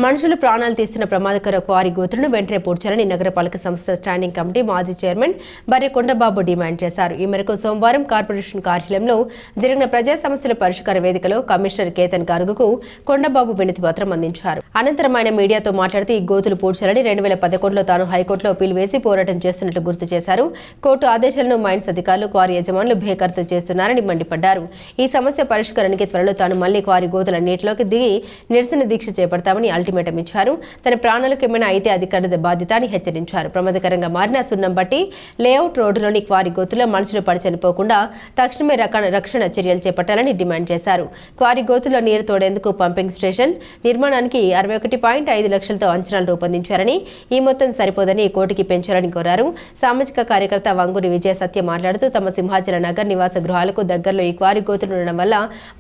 మనుషులు ప్రాణాలు తీస్తున్న ప్రమాదకర క్వారీ గోతులను వెంటనే పూడ్చాలని నగరపాలక సంస్థ స్టాండింగ్ కమిటీ మాజీ చైర్మన్ బర్రె కొండబాబు డిమాండ్ చేశారు. ఈ మేరకు సోమవారం కార్పొరేషన్ కార్యాలయంలో జరిగిన ప్రజా సమస్యల పరిష్కార వేదికలో కమిషనర్ కేతన్ గార్గుకు కొండబాబు వినతి పత్రం అందించారు. అనంతరం ఆయన మీడియాతో మాట్లాడుతూ ఈ గోతులు పూడ్చాలని 2011లో తాను హైకోర్టులో అప్పీల్ వేసి పోరాటం చేస్తున్నట్లు గుర్తు చేశారు. కోర్టు ఆదేశాలను మైన్స్ అధికారులు క్వారీ యజమానులు బేఖాతరు చేస్తున్నారని మండిపడ్డారు. ఈ సమస్య పరిష్కారానికి త్వరలో తాను మళ్లీ క్వారీ గోతుల నీటిలోకి దిగి నిరసన దీక్ష చేపడతామని అల్టిమేటం ఇచ్చారు. తన ప్రాణాలకు ఏమైనా అయితే అధికారుల బాధ్యత అని హెచ్చరించారు. ప్రమాదకరంగా మారిన సున్నం బట్టి లేఅవుట్ రోడ్డులోని క్వారీ గోతుల్లో మనుషులు పడి చనిపోకుండా తక్షణమే రక్షణ చర్యలు చేపట్టాలని డిమాండ్ చేశారు. క్వారీ గోతుల్లో నీరు తోడేందుకు పంపింగ్ స్టేషన్ నిర్మాణానికి 61.5 లక్షలతో అంచనాలు రూపొందించారని, ఈ మొత్తం సరిపోదని కోటికి పెంచాలని కోరారు. సామాజిక కార్యకర్త వంగూరి విజయ సత్య మాట్లాడుతూ తమ సింహాచల నగర్ నివాస గృహాలకు దగ్గరలో ఈ క్వారీ గోతులు ఉండడం వల్ల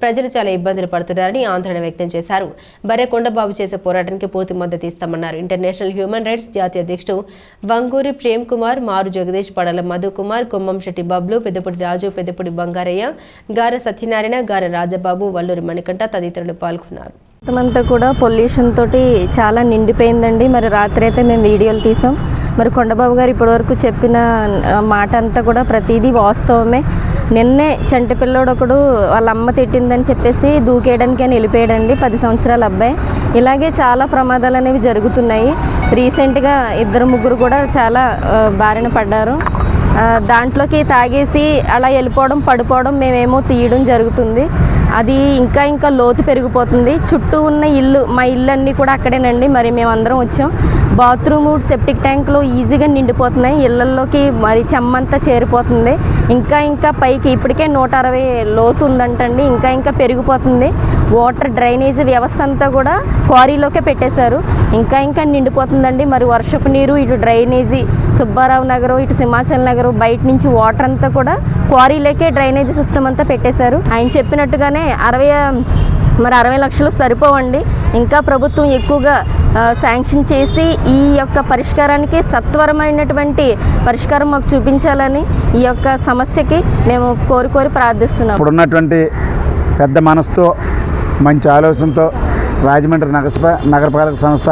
ప్రజలు చాలా ఇబ్బందులు పడుతున్నారని ఆందోళన వ్యక్తం చేశారు. బర్రె కొండబాబు చేసే పోరాటానికి పూర్తి మద్దతు ఇస్తామన్నారు. ఇంటర్నేషనల్ హ్యూమన్ రైట్స్ జాతీయ అధ్యక్షుడు వంగూరి ప్రేమ్ కుమార్, మారు జగదీష్, పడల మధు కుమార్, కొమ్మం శెట్టి బబ్లు, పెద్దపూడి రాజు, పెద్దపూడి బంగారయ్య, గార సత్యనారాయణ, గార రాజబాబు, వల్లూరి మణికంఠ తదితరులు పాల్గొన్నారు. అంతా కూడా పొల్యూషన్ తోటి చాలా నిండిపోయిందండి. మరి రాత్రి అయితే మేము వీడియోలు తీసాం. మరి కొండబాబు గారు ఇప్పటివరకు చెప్పిన మాట అంతా కూడా ప్రతిదీ వాస్తవమే. నిన్నే చంటి పిల్లోడు ఒకడు వాళ్ళ అమ్మ తిట్టిందని చెప్పేసి దూకేయడానికి అని వెళ్ళిపోయాడండి, 10 సంవత్సరాల అబ్బాయి. ఇలాగే చాలా ప్రమాదాలు అనేవి జరుగుతున్నాయి. రీసెంట్గా 2-3 కూడా చాలా బారిన పడ్డారు. దాంట్లోకి తాగేసి అలా వెళ్ళిపోవడం, పడిపోవడం, మేమేమో తీయడం జరుగుతుంది. అది ఇంకా లోతు పెరిగిపోతుంది. చుట్టూ ఉన్న మా ఇల్లు అన్నీ కూడా అక్కడేనండి. మరి మేమందరం వచ్చాం. బాత్రూము, సెప్టిక్ ట్యాంకులు ఈజీగా నిండిపోతున్నాయి. ఇళ్లల్లోకి మరి చెమ్మంతా చేరిపోతుంది. ఇంకా పైకి ఇప్పటికే 160 లోతు ఉందంటండి. ఇంకా పెరిగిపోతుంది. వాటర్ డ్రైనేజీ వ్యవస్థ అంతా కూడా క్వారీలోకే పెట్టేశారు. ఇంకా నిండిపోతుందండి. మరి వర్షపు నీరు ఇటు డ్రైనేజీ సుబ్బారావు నగరం, ఇటు సింహాచల్ నగరం, బయట నుంచి వాటర్ అంతా కూడా క్వారీలోకే డ్రైనేజీ సిస్టమ్ అంతా పెట్టేశారు. ఆయన చెప్పినట్టుగానే 60 లక్షలు సరిపోవండి. ఇంకా ప్రభుత్వం ఎక్కువగా శాంక్షన్ చేసి ఈ యొక్క పరిష్కారానికి సత్వరమైనటువంటి పరిష్కారం మాకు చూపించాలని ఈ యొక్క సమస్యకి మేము కోరి ప్రార్థిస్తున్నాం. ఇప్పుడున్నటువంటి పెద్ద మనసుతో, మంచి ఆలోచనతో రాజమండ్రి నగరపాలక సంస్థ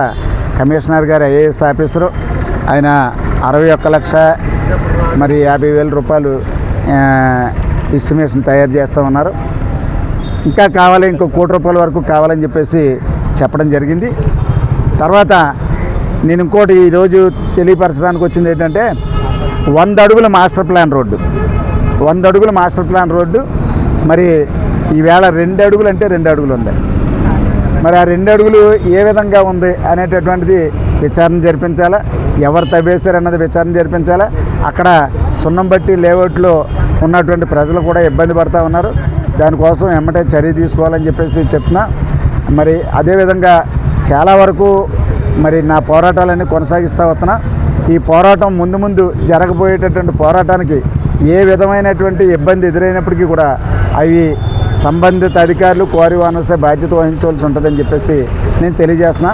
కమిషనర్ గారు ఐఏఎస్ ఆఫీసరు ఆయన 61,50,000 రూపాయలు ఎస్టిమేషన్ తయారు చేస్తూ ఉన్నారు. ఇంకా కావాలి, ఇంకో ₹1,00,00,000 వరకు కావాలని చెప్పేసి చెప్పడం జరిగింది. తర్వాత నేను ఇంకోటి ఈరోజు తెలియపరచడానికి వచ్చింది ఏంటంటే 100 అడుగుల మాస్టర్ ప్లాన్ రోడ్డు, 100 అడుగుల మాస్టర్ ప్లాన్ రోడ్డు మరి ఈవేళ 2 అడుగులు అంటే 2 అడుగులు ఉంది. మరి ఆ 2 అడుగులు ఏ విధంగా ఉంది అనేటటువంటిది విచారణ జరిపించాలా, ఎవరు తవ్వేశారన్నది విచారణ జరిపించాలా. అక్కడ సున్నం బట్టి లేఅవుట్లో ఉన్నటువంటి ప్రజలు కూడా ఇబ్బంది పడుతూ ఉన్నారు. దానికోసం ఎమ్మటే చర్య తీసుకోవాలని చెప్పేసి చెప్తున్నా. మరి అదేవిధంగా చాలా వరకు మరి నా పోరాటాలన్నీ కొనసాగిస్తూ వస్తున్నా. ఈ పోరాటం ముందు జరగబోయేటటువంటి పోరాటానికి ఏ విధమైనటువంటి ఇబ్బంది ఎదురైనప్పటికీ కూడా అవి సంబంధిత అధికారులు క్వారీ ఓనర్సే బాధ్యత వహించవలసి ఉంటుందని చెప్పేసి నేను తెలియజేస్తున్నా.